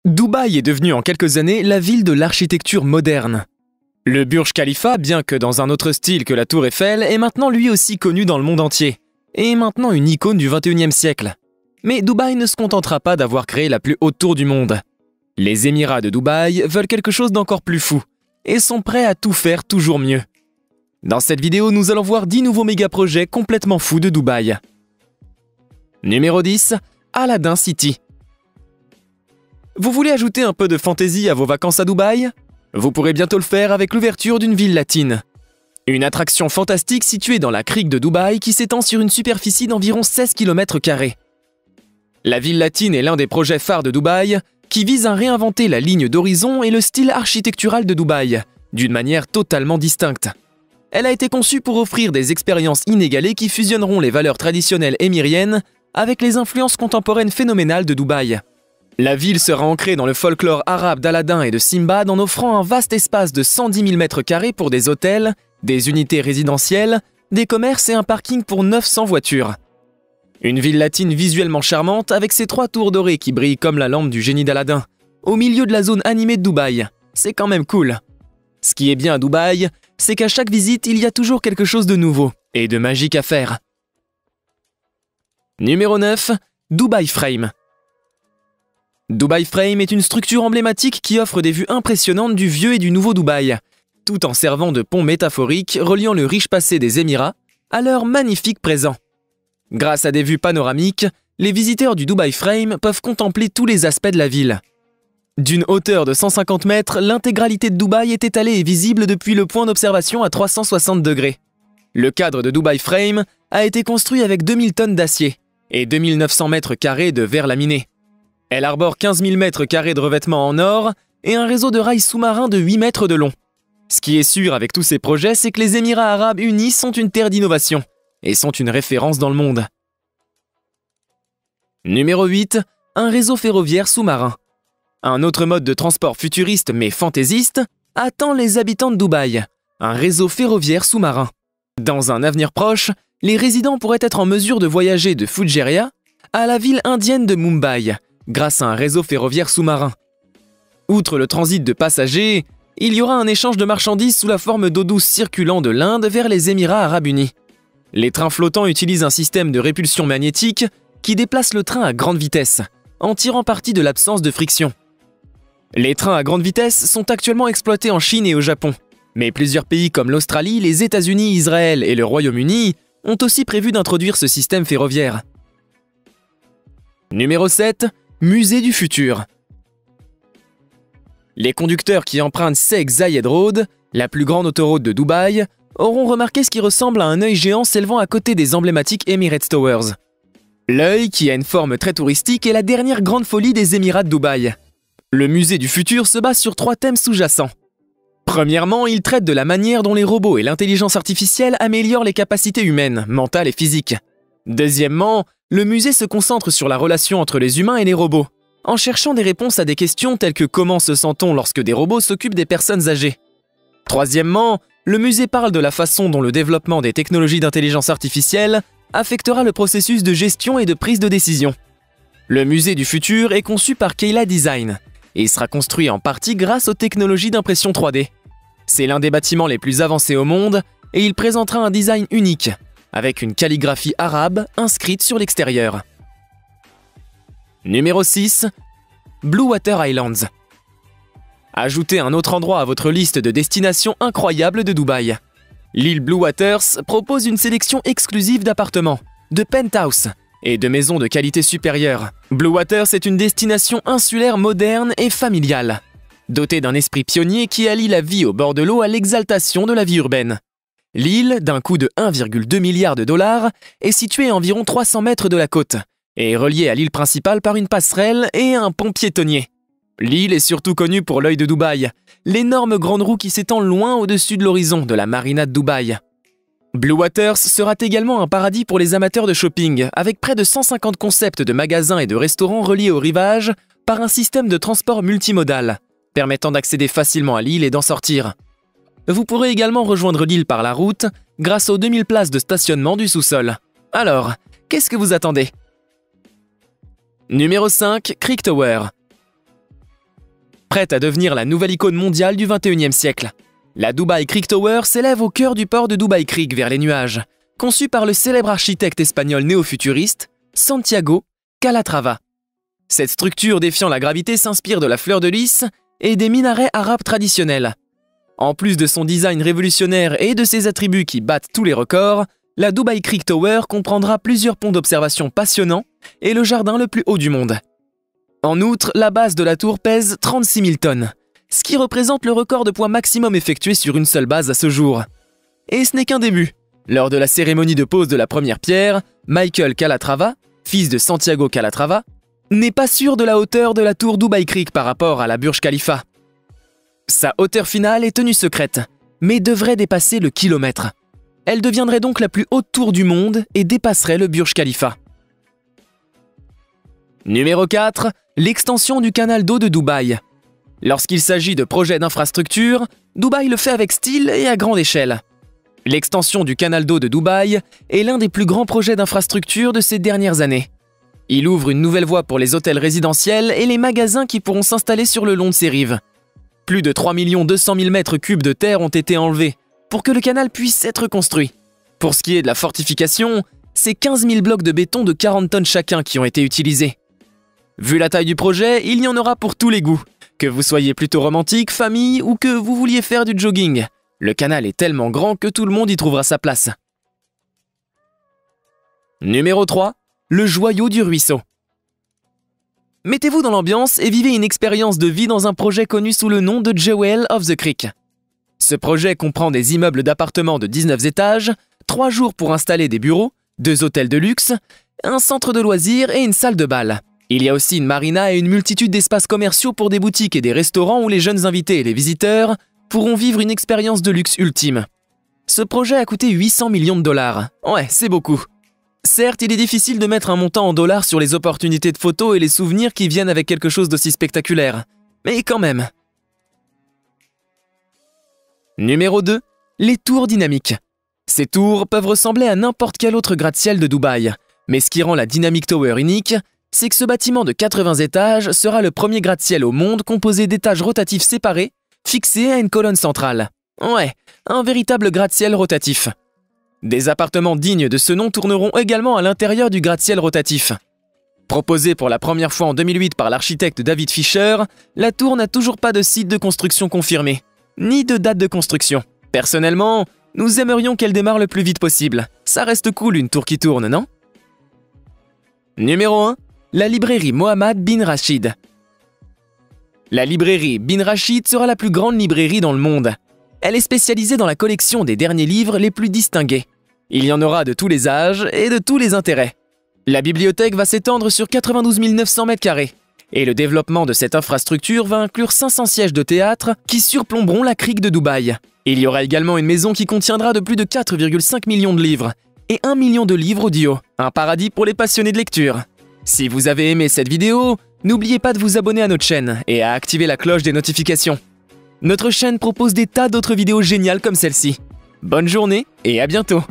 Dubaï est devenue en quelques années la ville de l'architecture moderne. Le Burj Khalifa, bien que dans un autre style que la Tour Eiffel, est maintenant lui aussi connu dans le monde entier, et est maintenant une icône du XXIe siècle. Mais Dubaï ne se contentera pas d'avoir créé la plus haute tour du monde. Les Émirats de Dubaï veulent quelque chose d'encore plus fou, et sont prêts à tout faire toujours mieux. Dans cette vidéo, nous allons voir 10 nouveaux méga-projets complètement fous de Dubaï. Numéro 10, Aladdin City. Vous voulez ajouter un peu de fantaisie à vos vacances à Dubaï? Vous pourrez bientôt le faire avec l'ouverture d'une ville latine. Une attraction fantastique située dans la crique de Dubaï qui s'étend sur une superficie d'environ 16 km². La ville latine est l'un des projets phares de Dubaï qui vise à réinventer la ligne d'horizon et le style architectural de Dubaï, d'une manière totalement distincte. Elle a été conçue pour offrir des expériences inégalées qui fusionneront les valeurs traditionnelles émiriennes avec les influences contemporaines phénoménales de Dubaï. La ville sera ancrée dans le folklore arabe d'Aladin et de Simbad en offrant un vaste espace de 110 000 m² pour des hôtels, des unités résidentielles, des commerces et un parking pour 900 voitures. Une ville latine visuellement charmante avec ses 3 tours dorées qui brillent comme la lampe du génie d'Aladin, au milieu de la zone animée de Dubaï. C'est quand même cool. Ce qui est bien à Dubaï, c'est qu'à chaque visite, il y a toujours quelque chose de nouveau et de magique à faire. Numéro 9, Dubai Frame. Dubai Frame est une structure emblématique qui offre des vues impressionnantes du vieux et du nouveau Dubaï, tout en servant de pont métaphorique reliant le riche passé des Émirats à leur magnifique présent. Grâce à des vues panoramiques, les visiteurs du Dubai Frame peuvent contempler tous les aspects de la ville. D'une hauteur de 150 mètres, l'intégralité de Dubaï est étalée et visible depuis le point d'observation à 360 degrés. Le cadre de Dubai Frame a été construit avec 2000 tonnes d'acier et 2900 mètres carrés de verre laminé. Elle arbore 15 000 m² de revêtement en or et un réseau de rails sous-marins de 8 mètres de long. Ce qui est sûr avec tous ces projets, c'est que les Émirats arabes unis sont une terre d'innovation et sont une référence dans le monde. Numéro 8, un réseau ferroviaire sous-marin. Un autre mode de transport futuriste mais fantaisiste attend les habitants de Dubaï, un réseau ferroviaire sous-marin. Dans un avenir proche, les résidents pourraient être en mesure de voyager de Fujairah à la ville indienne de Mumbai, grâce à un réseau ferroviaire sous-marin. Outre le transit de passagers, il y aura un échange de marchandises sous la forme d'eau douce circulant de l'Inde vers les Émirats arabes unis. Les trains flottants utilisent un système de répulsion magnétique qui déplace le train à grande vitesse, en tirant parti de l'absence de friction. Les trains à grande vitesse sont actuellement exploités en Chine et au Japon, mais plusieurs pays comme l'Australie, les États-Unis, Israël et le Royaume-Uni ont aussi prévu d'introduire ce système ferroviaire. Numéro 7, Musée du futur. Les conducteurs qui empruntent Sheikh Zayed Road, la plus grande autoroute de Dubaï, auront remarqué ce qui ressemble à un œil géant s'élevant à côté des emblématiques Emirates Towers. L'œil, qui a une forme très touristique, est la dernière grande folie des Émirats de Dubaï. Le musée du futur se base sur 3 thèmes sous-jacents. Premièrement, il traite de la manière dont les robots et l'intelligence artificielle améliorent les capacités humaines, mentales et physiques. Deuxièmement, le musée se concentre sur la relation entre les humains et les robots, en cherchant des réponses à des questions telles que comment se sent-on lorsque des robots s'occupent des personnes âgées. Troisièmement, le musée parle de la façon dont le développement des technologies d'intelligence artificielle affectera le processus de gestion et de prise de décision. Le musée du futur est conçu par Keila Design et sera construit en partie grâce aux technologies d'impression 3D. C'est l'un des bâtiments les plus avancés au monde et il présentera un design unique, avec une calligraphie arabe inscrite sur l'extérieur. Numéro 6, Blue Water Islands. Ajoutez un autre endroit à votre liste de destinations incroyables de Dubaï. L'île Blue Waters propose une sélection exclusive d'appartements, de penthouse et de maisons de qualité supérieure. Blue Waters est une destination insulaire moderne et familiale, dotée d'un esprit pionnier qui allie la vie au bord de l'eau à l'exaltation de la vie urbaine. L'île, d'un coût de 1,2 milliard de dollars, est située à environ 300 mètres de la côte et est reliée à l'île principale par une passerelle et un pont piétonnier. L'île est surtout connue pour l'œil de Dubaï, l'énorme grande roue qui s'étend loin au-dessus de l'horizon de la marina de Dubaï. Blue Waters sera également un paradis pour les amateurs de shopping, avec près de 150 concepts de magasins et de restaurants reliés au rivage par un système de transport multimodal, permettant d'accéder facilement à l'île et d'en sortir. Vous pourrez également rejoindre l'île par la route grâce aux 2000 places de stationnement du sous-sol. Alors, qu'est-ce que vous attendez? Numéro 5, Creek Tower. prête à devenir la nouvelle icône mondiale du 21e siècle. La Dubai Creek Tower s'élève au cœur du port de Dubai Creek vers les nuages, conçue par le célèbre architecte espagnol néo-futuriste Santiago Calatrava. Cette structure défiant la gravité s'inspire de la fleur de lys et des minarets arabes traditionnels. En plus de son design révolutionnaire et de ses attributs qui battent tous les records, la Dubai Creek Tower comprendra plusieurs ponts d'observation passionnants et le jardin le plus haut du monde. En outre, la base de la tour pèse 36 000 tonnes, ce qui représente le record de poids maximum effectué sur une seule base à ce jour. Et ce n'est qu'un début. Lors de la cérémonie de pose de la première pierre, Michael Calatrava, fils de Santiago Calatrava, n'est pas sûr de la hauteur de la tour Dubai Creek par rapport à la Burj Khalifa. Sa hauteur finale est tenue secrète, mais devrait dépasser le kilomètre. Elle deviendrait donc la plus haute tour du monde et dépasserait le Burj Khalifa. Numéro 4. L'extension du canal d'eau de Dubaï. Lorsqu'il s'agit de projets d'infrastructure, Dubaï le fait avec style et à grande échelle. L'extension du canal d'eau de Dubaï est l'un des plus grands projets d'infrastructure de ces dernières années. Il ouvre une nouvelle voie pour les hôtels résidentiels et les magasins qui pourront s'installer sur le long de ses rives. Plus de 3 200 000 mètres cubes de terre ont été enlevés pour que le canal puisse être construit. Pour ce qui est de la fortification, c'est 15 000 blocs de béton de 40 tonnes chacun qui ont été utilisés. Vu la taille du projet, il y en aura pour tous les goûts. Que vous soyez plutôt romantique, famille ou que vous vouliez faire du jogging, le canal est tellement grand que tout le monde y trouvera sa place. Numéro 3. Le joyau du ruisseau. Mettez-vous dans l'ambiance et vivez une expérience de vie dans un projet connu sous le nom de Jewel of the Creek. Ce projet comprend des immeubles d'appartements de 19 étages, 3 jours pour installer des bureaux, 2 hôtels de luxe, un centre de loisirs et une salle de bal. Il y a aussi une marina et une multitude d'espaces commerciaux pour des boutiques et des restaurants où les jeunes invités et les visiteurs pourront vivre une expérience de luxe ultime. Ce projet a coûté 800 millions de dollars. Ouais, c'est beaucoup. Certes, il est difficile de mettre un montant en dollars sur les opportunités de photos et les souvenirs qui viennent avec quelque chose d'aussi spectaculaire. Mais quand même. Numéro 2. Les tours dynamiques. Ces tours peuvent ressembler à n'importe quel autre gratte-ciel de Dubaï, mais ce qui rend la Dynamic Tower unique, c'est que ce bâtiment de 80 étages sera le premier gratte-ciel au monde composé d'étages rotatifs séparés, fixés à une colonne centrale. Ouais, un véritable gratte-ciel rotatif. Des appartements dignes de ce nom tourneront également à l'intérieur du gratte-ciel rotatif. Proposée pour la première fois en 2008 par l'architecte David Fisher, la tour n'a toujours pas de site de construction confirmé, ni de date de construction. Personnellement, nous aimerions qu'elle démarre le plus vite possible. Ça reste cool une tour qui tourne, non? Numéro 1. La librairie Mohammed bin Rachid. La librairie bin Rachid sera la plus grande librairie dans le monde. Elle est spécialisée dans la collection des derniers livres les plus distingués. Il y en aura de tous les âges et de tous les intérêts. La bibliothèque va s'étendre sur 92 900 m². Et le développement de cette infrastructure va inclure 500 sièges de théâtre qui surplomberont la crique de Dubaï. Il y aura également une maison qui contiendra de plus de 4,5 millions de livres et 1 million de livres audio. Un paradis pour les passionnés de lecture. Si vous avez aimé cette vidéo, n'oubliez pas de vous abonner à notre chaîne et à activer la cloche des notifications. Notre chaîne propose des tas d'autres vidéos géniales comme celle-ci. Bonne journée et à bientôt!